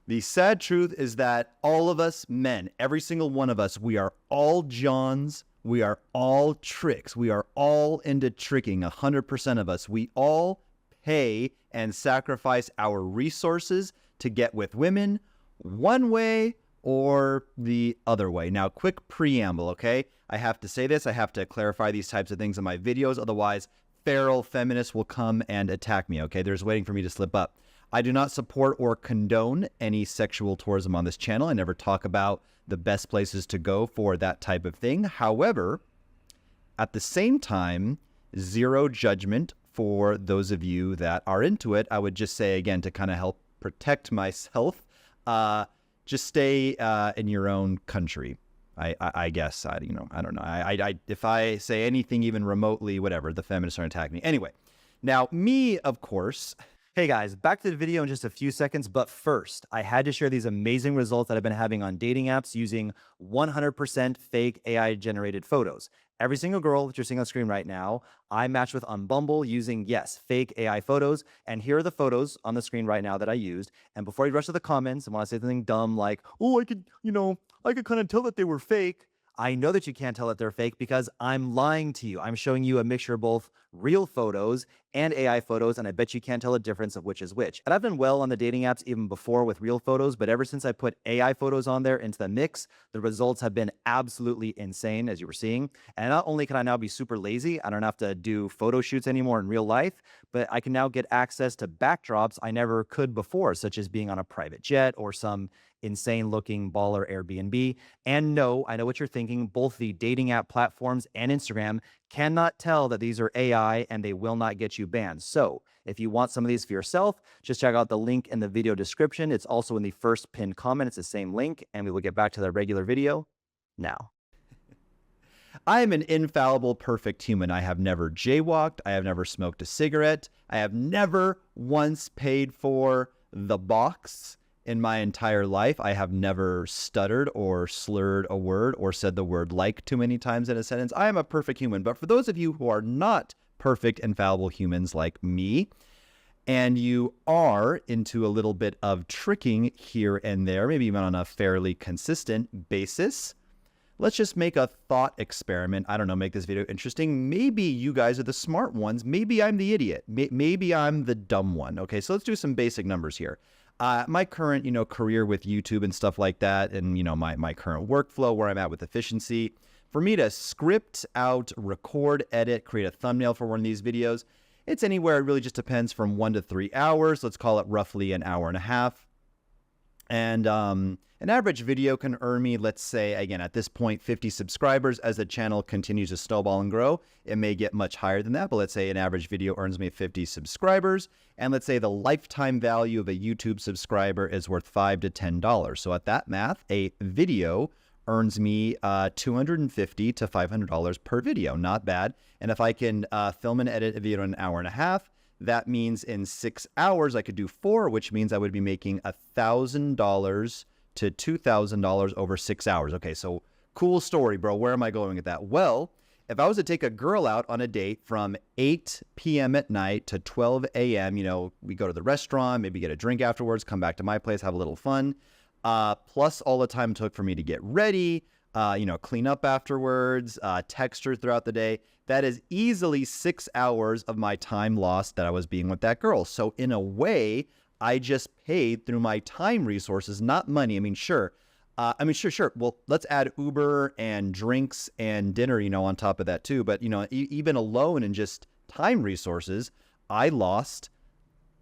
The sad truth is that all of us men, every single one of us, we are all Johns. We are all tricks. We are all into tricking, 100% of us. We all pay and sacrifice our resources to get with women one way or the other way. Now, quick preamble, okay? I have to say this. I have to clarify these types of things in my videos. Otherwise, feral feminists will come and attack me, okay? They're just waiting for me to slip up. I do not support or condone any sexual tourism on this channel. I never talk about the best places to go for that type of thing. However, at the same time, zero judgment for those of you that are into it. I would just say, again, to kind of help protect myself, just stay in your own country. I guess, I don't know. If I say anything even remotely, whatever, the feminists are attacking me. Anyway, now me, of course. Hey guys, back to the video in just a few seconds, but first, I had to share these amazing results that I've been having on dating apps using 100% fake AI-generated photos. Every single girl that you're seeing on screen right now, I matched with on Bumble using, yes, fake AI photos, and here are the photos on the screen right now that I used. And before you rush to the comments and want to say something dumb like, oh, I could kind of tell that they were fake, I know that you can't tell that they're fake because I'm lying to you. I'm showing you a mixture of both real photos and AI photos, and I bet you can't tell the difference of which is which. And I've done well on the dating apps even before with real photos, but ever since I put AI photos on there into the mix, the results have been absolutely insane, as you were seeing. And not only can I now be super lazy, I don't have to do photo shoots anymore in real life, but I can now get access to backdrops I never could before, such as being on a private jet or some insane looking baller Airbnb. And no, I know what you're thinking. Both the dating app platforms and Instagram cannot tell that these are AI and they will not get you banned. So if you want some of these for yourself, just check out the link in the video description. It's also in the first pinned comment. It's the same link, and we will get back to the regular video now. I am an infallible, perfect human. I have never jaywalked. I have never smoked a cigarette. I have never once paid for the box in my entire life. I have never stuttered or slurred a word or said the word like too many times in a sentence. I am a perfect human. But for those of you who are not perfect, infallible humans like me, and you are into a little bit of tricking here and there, maybe even on a fairly consistent basis, let's just make a thought experiment. I don't know, make this video interesting. Maybe you guys are the smart ones. Maybe I'm the idiot. Maybe I'm the dumb one. Okay, so let's do some basic numbers here. My current, career with YouTube and stuff like that, and, my current workflow, where I'm at with efficiency, for me to script out, record, edit, create a thumbnail for one of these videos, it's anywhere, it really just depends, from 1 to 3 hours. Let's call it roughly an hour and a half. And an average video can earn me, let's say, again, at this point, 50 subscribers. As the channel continues to snowball and grow, it may get much higher than that, but let's say an average video earns me 50 subscribers. And let's say the lifetime value of a YouTube subscriber is worth $5 to $10. So at that math, a video earns me $250 to $500 per video. Not bad. And if I can film and edit a video in an hour and a half, that means in 6 hours I could do 4, which means I would be making $1,000 to $2,000 over 6 hours. Okay, so cool story, bro. Where am I going with that? Well, if I was to take a girl out on a date from 8 p.m. at night to 12 a.m., we go to the restaurant, maybe get a drink afterwards, come back to my place, have a little fun, plus all the time it took for me to get ready, clean up afterwards, text her throughout the day. That is easily 6 hours of my time lost that I was being with that girl. So in a way, I just paid through my time resources, not money. Sure. Well, let's add Uber and drinks and dinner, on top of that too. But, even alone in just time resources, I lost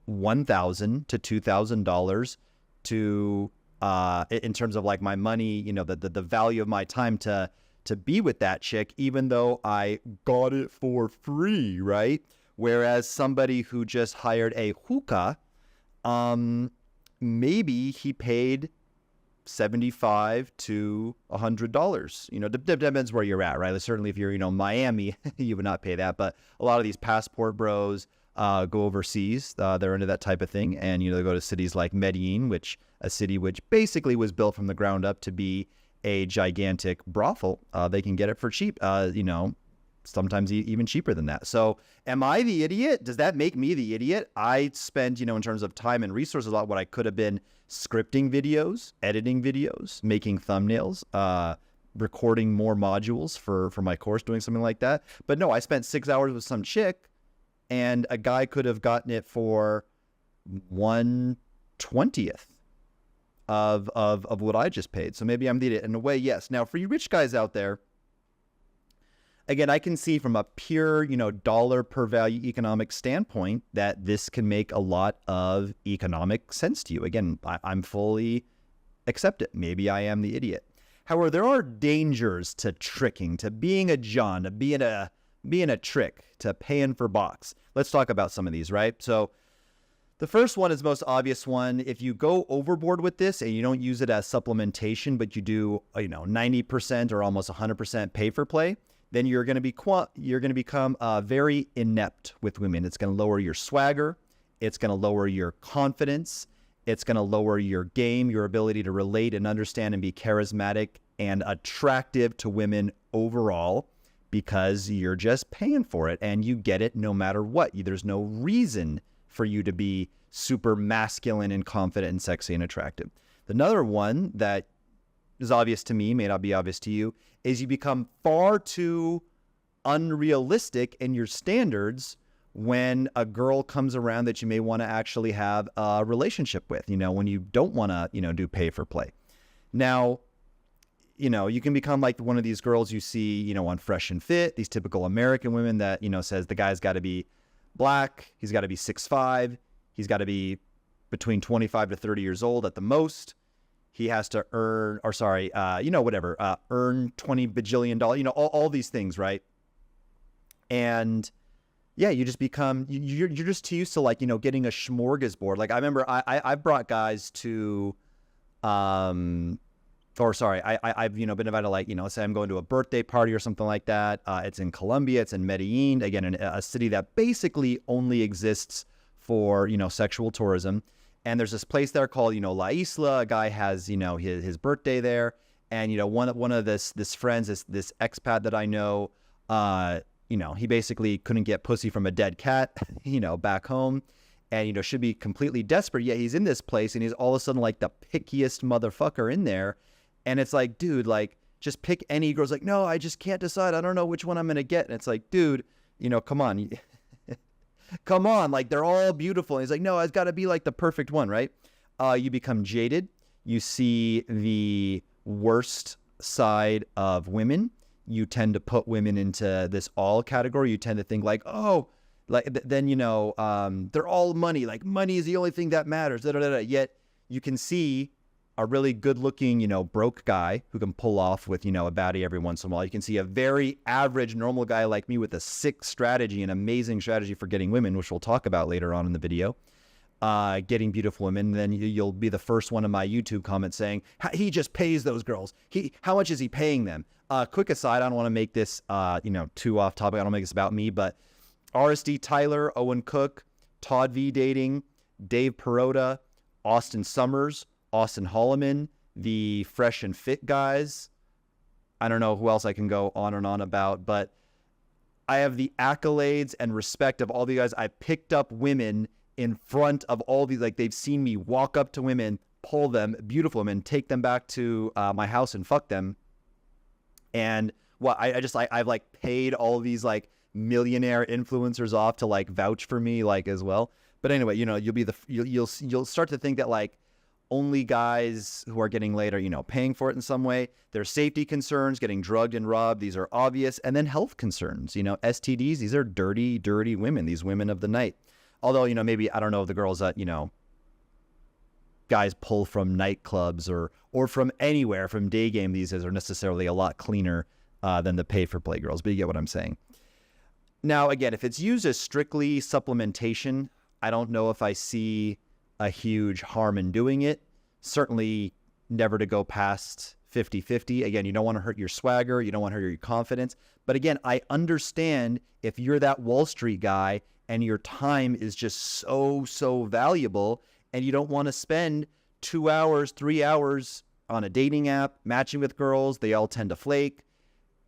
$1,000 to $2,000 to, in terms of like my money, the value of my time to be with that chick, even though I got it for free, right? Whereas somebody who just hired a hookah, maybe he paid $75 to $100. Depends where you're at, right? Certainly if you're, Miami, you would not pay that. But a lot of these passport bros go overseas. They're into that type of thing. And, they go to cities like Medellin, a city which basically was built from the ground up to be a gigantic brothel. They can get it for cheap. sometimes even cheaper than that. So am I the idiot? Does that make me the idiot? I spend, in terms of time and resources, a lot what I could have been scripting videos, editing videos, making thumbnails, recording more modules for my course, doing something like that. But no, I spent 6 hours with some chick, and a guy could have gotten it for 1/20th of what I just paid. So maybe I'm the idiot in a way. Yes. Now for you rich guys out there, again, I can see from a pure, dollar per value economic standpoint that this can make a lot of economic sense to you. Again, I'm fully accept it. Maybe I am the idiot. However, there are dangers to tricking, to being a John, to being a trick, to paying for box. Let's talk about some of these, right? So the first one is the most obvious one. If you go overboard with this and you don't use it as supplementation, but you do, 90% or almost 100% pay for play, then you're going to become very inept with women. It's going to lower your swagger. It's going to lower your confidence. It's going to lower your game, your ability to relate and understand and be charismatic and attractive to women overall, because you're just paying for it and you get it no matter what. There's no reason for you to be super masculine and confident and sexy and attractive. Another one that is obvious to me, may not be obvious to you, is you become far too unrealistic in your standards when a girl comes around that you may want to actually have a relationship with, when you don't want to, do pay for play. Now, you can become like one of these girls you see, on Fresh and Fit, these typical American women that, says the guy's got to be black, he's got to be 6'5", he's got to be between 25 to 30 years old at the most. He has to earn, earn $20 bajillion, all these things, right? And yeah, you just become, you're just too used to getting a smorgasbord. Like I remember I've brought guys to, I've, been invited to say I'm going to a birthday party or something like that. It's in Colombia, it's in Medellin, again, a city that basically only exists for, sexual tourism. And there's this place there called, La Isla. A guy has, his birthday there. And, one of this friends, this expat that I know, he basically couldn't get pussy from a dead cat, back home. And, should be completely desperate. Yet he's in this place and he's all of a sudden like the pickiest motherfucker in there. And it's like, dude, just pick any. Girl's like, no, I just can't decide. I don't know which one I'm going to get. And it's like, dude, come on. Come on, they're all beautiful. And he's like, no, it's got to be the perfect one, right? You become jaded. You see the worst side of women. You tend to put women into this all category. You tend to think they're all money. Money is the only thing that matters. Yet you can see a really good-looking, broke guy who can pull off with, a baddie every once in a while. You can see a very average, normal guy like me with a sick strategy, an amazing strategy for getting women, which we'll talk about later on in the video, getting beautiful women. And then you'll be the first one in my YouTube comment saying, he just pays those girls. How much is he paying them? Quick aside, I don't want to make this, too off topic. I don't make this about me, but RSD Tyler, Owen Cook, Todd V Dating, Dave Perota, Austin Summers, Austin Holloman, the Fresh and Fit guys. I don't know who else I can go on and on about, but I have the accolades and respect of all the guys. I picked up women in front of all these, they've seen me walk up to women, pull them, beautiful women, take them back to my house and fuck them. And I've paid all these millionaire influencers off to vouch for me as well. But anyway, you'll start to think that only guys who are getting laid are, paying for it in some way. There's safety concerns, getting drugged and robbed. These are obvious. And then health concerns, STDs. These are dirty, dirty women, these women of the night. Although, maybe, I don't know if the girls that, guys pull from nightclubs or from anywhere, from day game these days are necessarily a lot cleaner than the pay for play girls. But you get what I'm saying. Now, again, if it's used as strictly supplementation, I don't know if I see a huge harm in doing it. Certainly never to go past 50-50. Again, you don't want to hurt your swagger. You don't want to hurt your confidence. But again, I understand if you're that Wall Street guy and your time is just so valuable and you don't want to spend 2 hours, 3 hours on a dating app, matching with girls. They all tend to flake.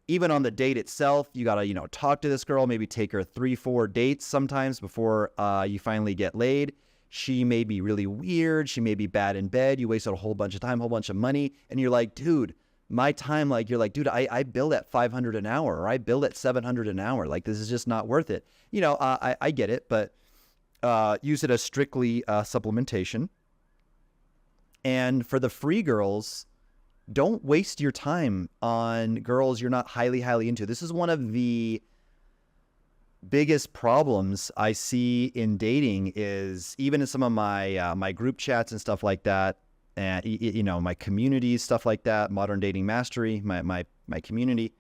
even on the date itself, you got to, talk to this girl, maybe take her 3-4 dates sometimes before you finally get laid. She may be really weird. She may be bad in bed. You wasted a whole bunch of time, whole bunch of money. And you're like, dude, my time, like, you're like, dude, I bill at $500 an hour, or I bill at $700 an hour. Like, this is just not worth it. I get it, but use it as strictly supplementation. And for the free girls, don't waste your time on girls you're not highly, highly into. This is one of the biggest problems I see in dating, is even in some of my my group chats and stuff like that, and my communities, stuff like that, Modern Dating Mastery, my community.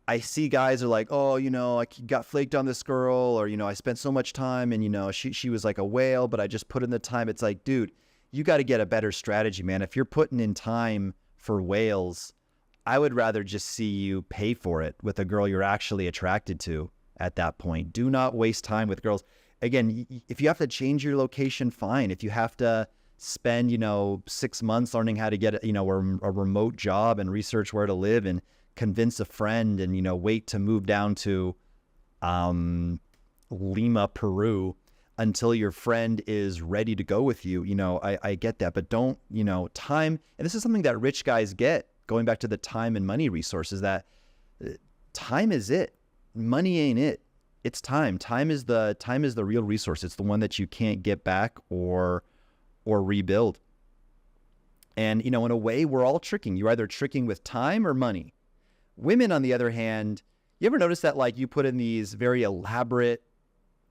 I see guys are like, oh, I got flaked on this girl, or I spent so much time, and she was like a whale, but I just put in the time. It's like, dude, you got to get a better strategy, man. If you're putting in time for whales, I would rather just see you pay for it with a girl you're actually attracted to at that point. Do not waste time with girls. Again, if you have to change your location, fine. If you have to spend, 6 months learning how to get, a remote job and research where to live and convince a friend and, wait to move down to Lima, Peru, until your friend is ready to go with you. I get that, but don't, time. And this is something that rich guys get, going back to the time and money resources, that time is it. Money ain't it. It's time. Time is the real resource. It's the one that you can't get back or rebuild. And, in a way, we're all tricking. You're either tricking with time or money. Women, on the other hand, you ever notice that, like, you put in these very elaborate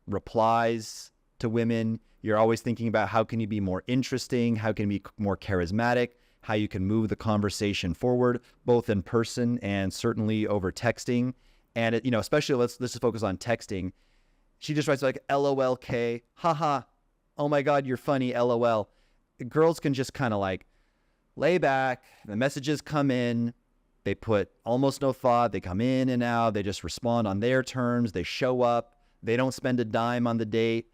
replies to women? You're always thinking about how can you be more interesting, how can you be more charismatic, how you can move the conversation forward, both in person and certainly over texting. And especially let's just focus on texting. She just writes like LOLK, haha, oh my God, you're funny, LOL. Girls can just kind of like lay back. The messages come in. They put almost no thought. They come in and out. They just respond on their terms. They show up. They don't spend a dime on the date.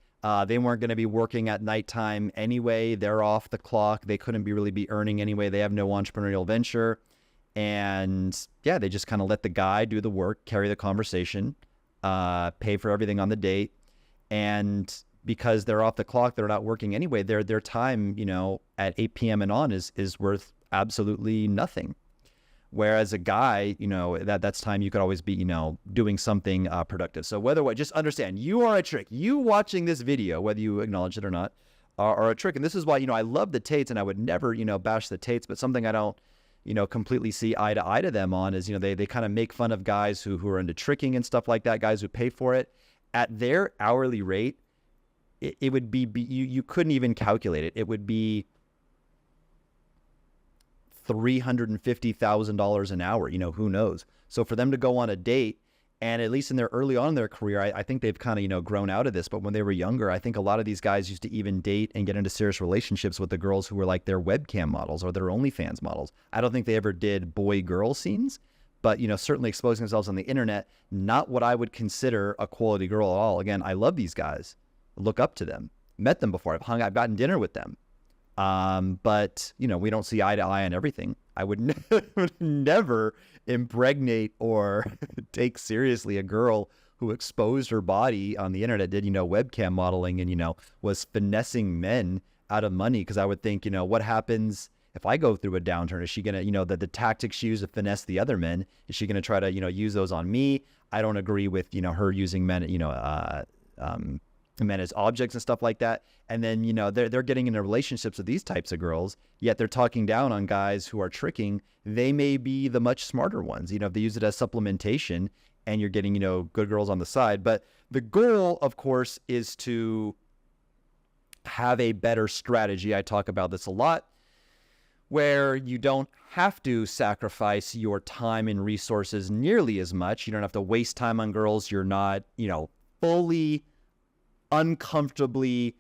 They weren't going to be working at nighttime anyway. They're off the clock. They couldn't really be earning anyway. They have no entrepreneurial venture. And yeah, they just kind of let the guy do the work, carry the conversation, pay for everything on the date. And because they're off the clock, they're not working anyway. Their time, at 8 p.m. and on is worth absolutely nothing. Whereas a guy, that's time you could always be, doing something productive. So just understand, you are a trick. You watching this video, whether you acknowledge it or not, are a trick. And this is why, I love the Tates, and I would never, bash the Tates, but something I don't, completely see eye to eye to them on is, they kind of make fun of guys who are into tricking and stuff like that, guys who pay for it. At their hourly rate, it would be you couldn't even calculate it. It would be $350,000 an hour, who knows? So for them to go on a date, and at least in their early on in their career, I think they've kind of, grown out of this. But when they were younger, I think a lot of these guys used to even date and get into serious relationships with the girls who were like their webcam models or their OnlyFans models. I don't think they ever did boy-girl scenes, but, certainly exposing themselves on the internet, not what I would consider a quality girl at all. Again, I love these guys, look up to them, met them before, I've gotten dinner with them. But, we don't see eye to eye on everything. I would never impregnate or take seriously a girl who exposed her body on the internet, did, webcam modeling and, was finessing men out of money. Cause I would think, what happens if I go through a downturn? Is she going to, the tactics she used to finesse the other men, is she going to try to, use those on me? I don't agree with, her using men, men as objects and stuff like that. And then, they're getting into relationships with these types of girls, yet they're talking down on guys who are tricking. They may be the much smarter ones, if they use it as supplementation, and you're getting, good girls on the side. But the goal, of course, is to have a better strategy. I talk about this a lot, where you don't have to sacrifice your time and resources nearly as much. You don't have to waste time on girls you're not, fully uncomfortably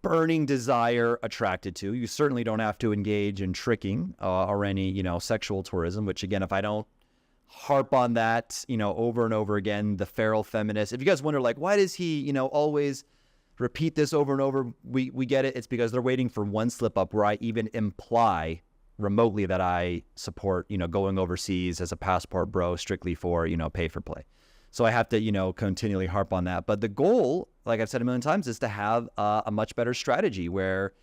burning desire attracted to. You certainly don't have to engage in tricking or any, sexual tourism, which again, if I don't harp on that, over and over again, the feral feminist, if you guys wonder, like, why does he, always repeat this over and over? We get it. It's because they're waiting for one slip up where I even imply remotely that I support, going overseas as a passport bro strictly for, pay for play. So I have to, continually harp on that. But the goal, like I've said a million times, is to have a much better strategy where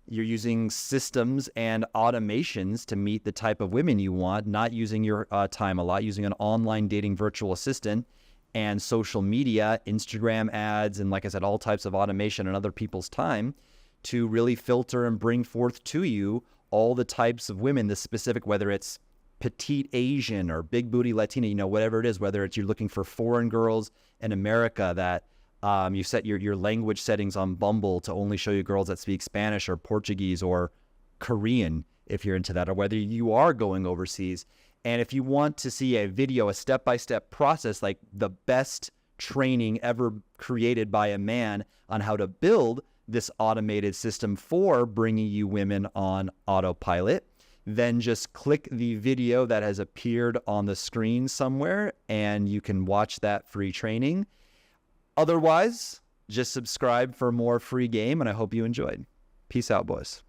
you're using systems and automations to meet the type of women you want, not using your time a lot, using an online dating virtual assistant and social media, Instagram ads, and like I said, all types of automation and other people's time to really filter and bring forth to you all the types of women, the specific, whether it's petite Asian or big booty Latina, whatever it is, whether it's you're looking for foreign girls in America that you set your language settings on Bumble to only show you girls that speak Spanish or Portuguese or Korean, if you're into that, or whether you are going overseas. And if you want to see a video, a step-by-step process, like the best training ever created by a man on how to build this automated system for bringing you women on autopilot, then just click the video that has appeared on the screen somewhere and you can watch that free training. Otherwise, just subscribe for more free game, and I hope you enjoyed. Peace out, boys.